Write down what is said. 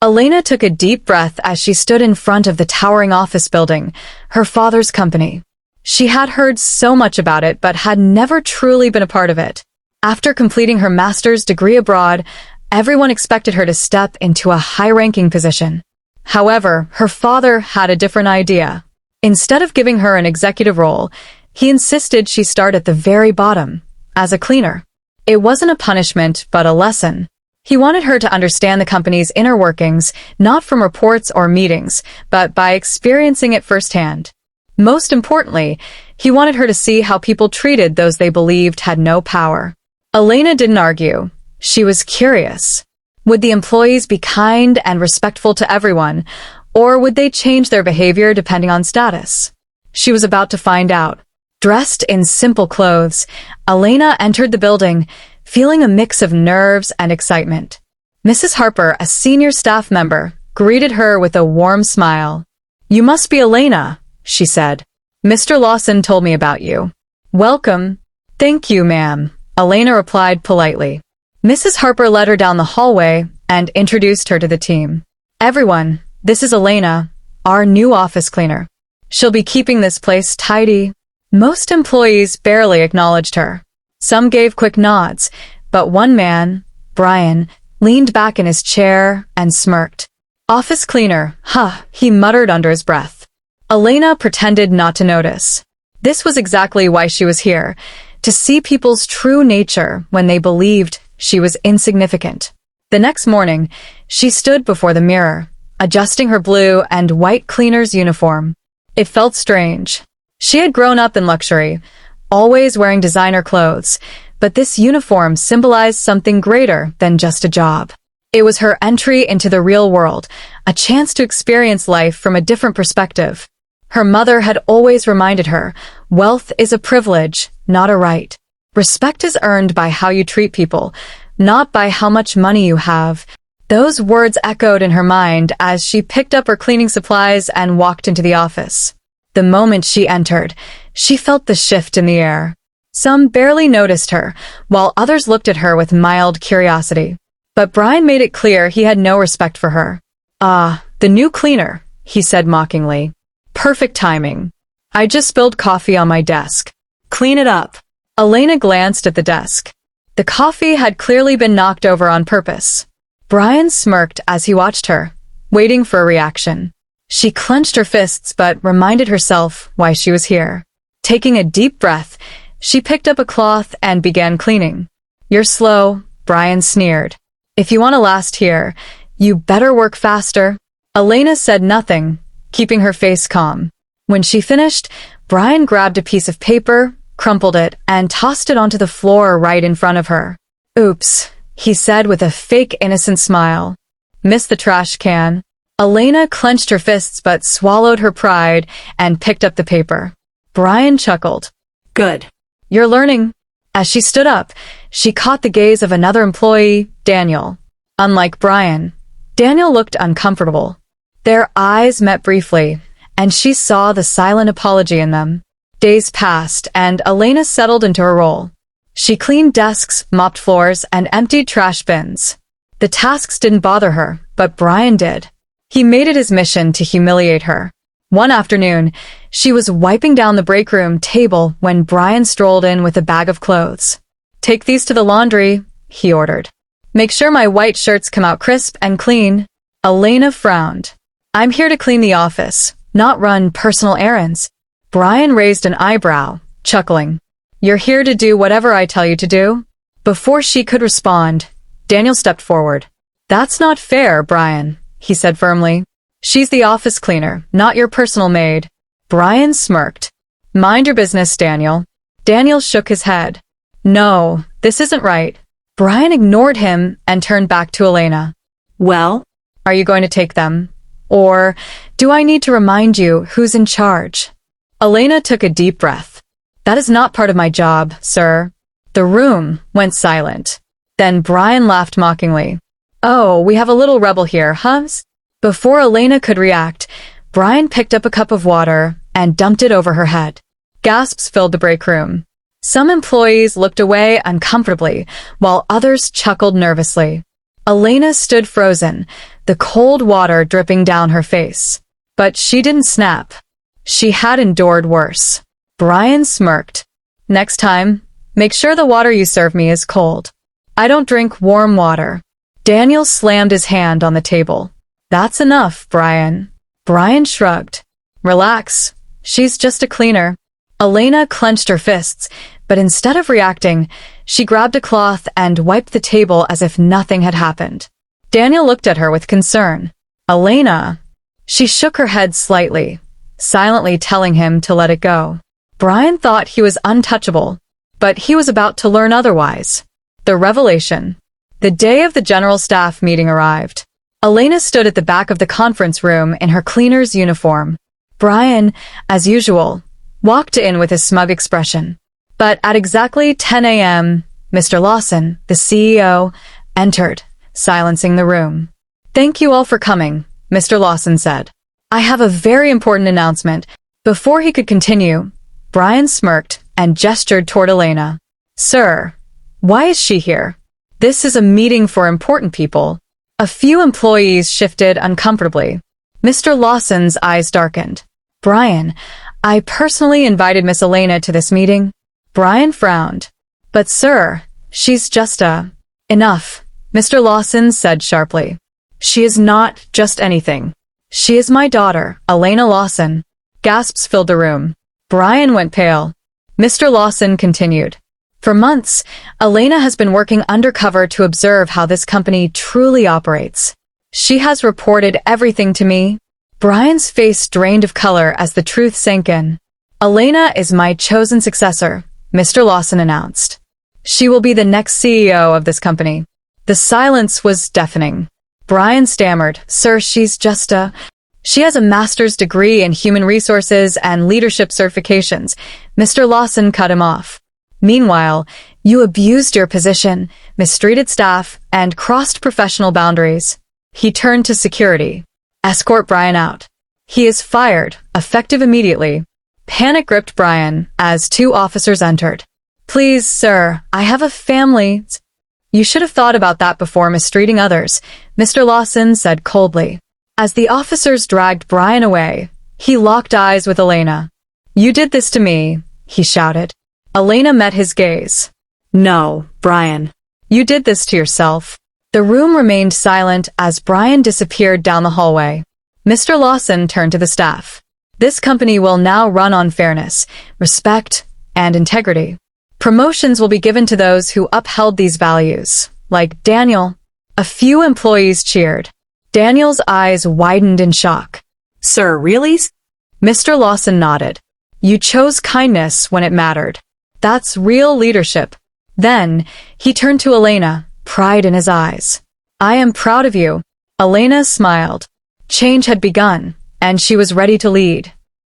Elena took a deep breath as she stood in front of the towering office building, her father's company. She had heard so much about it but had never truly been a part of it. After completing her master's degree abroad, everyone expected her to step into a high-ranking position. However, her father had a different idea. Instead of giving her an executive role, he insisted she start at the very bottom, as a cleaner. It wasn't a punishment, but a lesson. He wanted her to understand the company's inner workings, not from reports or meetings, but by experiencing it firsthand. Most importantly, he wanted her to see how people treated those they believed had no power. Elena didn't argue. She was curious. Would the employees be kind and respectful to everyone, or would they change their behavior depending on status? She was about to find out. Dressed in simple clothes, Elena entered the building, feeling a mix of nerves and excitement. Mrs. Harper, a senior staff member, greeted her with a warm smile. "You must be Elena," she said. "Mr. Lawson told me about you." "Welcome." "Thank you, ma'am," Elena replied politely. Mrs. Harper led her down the hallway and introduced her to the team. "Everyone, this is Elena, our new office cleaner. She'll be keeping this place tidy." Most employees barely acknowledged her. Some gave quick nods, but one man, Brian, leaned back in his chair and smirked. "Office cleaner, huh," he muttered under his breath. Elena pretended not to notice. This was exactly why she was here, to see people's true nature when they believed she was insignificant. The next morning, she stood before the mirror, adjusting her blue and white cleaner's uniform. It felt strange. She had grown up in luxury, always wearing designer clothes, but this uniform symbolized something greater than just a job. It was her entry into the real world, a chance to experience life from a different perspective. Her mother had always reminded her, wealth is a privilege, not a right. Respect is earned by how you treat people, not by how much money you have. Those words echoed in her mind as she picked up her cleaning supplies and walked into the office. The moment she entered, she felt the shift in the air. Some barely noticed her, while others looked at her with mild curiosity. But Brian made it clear he had no respect for her. "Ah, the new cleaner," he said mockingly. "Perfect timing. I just spilled coffee on my desk. Clean it up." Elena glanced at the desk. The coffee had clearly been knocked over on purpose. Brian smirked as he watched her, waiting for a reaction. She clenched her fists but reminded herself why she was here. Taking a deep breath, she picked up a cloth and began cleaning. "You're slow," Brian sneered. "If you want to last here, you better work faster." Elena said nothing, keeping her face calm. When she finished, Brian grabbed a piece of paper, crumpled it, and tossed it onto the floor right in front of her. "Oops," he said with a fake innocent smile. "Missed the trash can." Elena clenched her fists but swallowed her pride and picked up the paper. Brian chuckled. "Good. You're learning." As she stood up, she caught the gaze of another employee, Daniel. Unlike Brian, Daniel looked uncomfortable. Their eyes met briefly, and she saw the silent apology in them. Days passed, and Elena settled into her role. She cleaned desks, mopped floors, and emptied trash bins. The tasks didn't bother her, but Brian did. He made it his mission to humiliate her. One afternoon, she was wiping down the break room table when Brian strolled in with a bag of clothes. "Take these to the laundry," he ordered. "Make sure my white shirts come out crisp and clean." Elena frowned. "I'm here to clean the office, not run personal errands." Brian raised an eyebrow, chuckling. "You're here to do whatever I tell you to do?" Before she could respond, Daniel stepped forward. "That's not fair, Brian," he said firmly. "She's the office cleaner, not your personal maid." Brian smirked. "Mind your business, Daniel." Daniel shook his head. "No, this isn't right." Brian ignored him and turned back to Elena. "Well, are you going to take them? Or do I need to remind you who's in charge?" Elena took a deep breath. "That is not part of my job, sir." The room went silent. Then Brian laughed mockingly. "Oh, we have a little rebel here, huh?" Before Elena could react, Brian picked up a cup of water and dumped it over her head. Gasps filled the break room. Some employees looked away uncomfortably, while others chuckled nervously. Elena stood frozen, the cold water dripping down her face. But she didn't snap. She had endured worse. Brian smirked. Next time, make sure the water you serve me is cold. I don't drink warm water. Daniel slammed his hand on the table. That's enough, Brian. Brian shrugged. Relax. She's just a cleaner. Elena clenched her fists, but instead of reacting, she grabbed a cloth and wiped the table as if nothing had happened. Daniel looked at her with concern. Elena. She shook her head slightly, silently telling him to let it go. Brian thought he was untouchable, but he was about to learn otherwise. The revelation. The day of the general staff meeting arrived. Elena stood at the back of the conference room in her cleaner's uniform. Brian, as usual, walked in with a smug expression. But at exactly 10 a.m., Mr. Lawson, the CEO, entered, silencing the room. Thank you all for coming, Mr. Lawson said. I have a very important announcement. Before he could continue, Brian smirked and gestured toward Elena. Sir, why is she here? This is a meeting for important people. A few employees shifted uncomfortably. Mr. Lawson's eyes darkened. Brian, I personally invited Miss Elena to this meeting. Brian frowned. But sir, she's just Enough, Mr. Lawson said sharply. She is not just anything. She is my daughter, Elena Lawson. Gasps filled the room. Brian went pale. Mr. Lawson continued. For months, Elena has been working undercover to observe how this company truly operates. She has reported everything to me. Brian's face drained of color as the truth sank in. Elena is my chosen successor, Mr. Lawson announced. She will be the next CEO of this company. The silence was deafening. Brian stammered, Sir, she's just She has a master's degree in human resources and leadership certifications. Mr. Lawson cut him off. Meanwhile, you abused your position, mistreated staff, and crossed professional boundaries. He turned to security. Escort Brian out. He is fired, effective immediately. Panic gripped Brian as two officers entered. Please, sir, I have a family. You should have thought about that before mistreating others, Mr. Lawson said coldly. As the officers dragged Brian away, he locked eyes with Elena. You did this to me, he shouted. Elena met his gaze. No, Brian. You did this to yourself. The room remained silent as Brian disappeared down the hallway. Mr. Lawson turned to the staff. This company will now run on fairness, respect, and integrity. Promotions will be given to those who upheld these values, like Daniel. A few employees cheered. Daniel's eyes widened in shock. Sir, really? Mr. Lawson nodded. You chose kindness when it mattered. That's real leadership. Then, he turned to Elena, pride in his eyes. I am proud of you. Elena smiled. Change had begun, and she was ready to lead.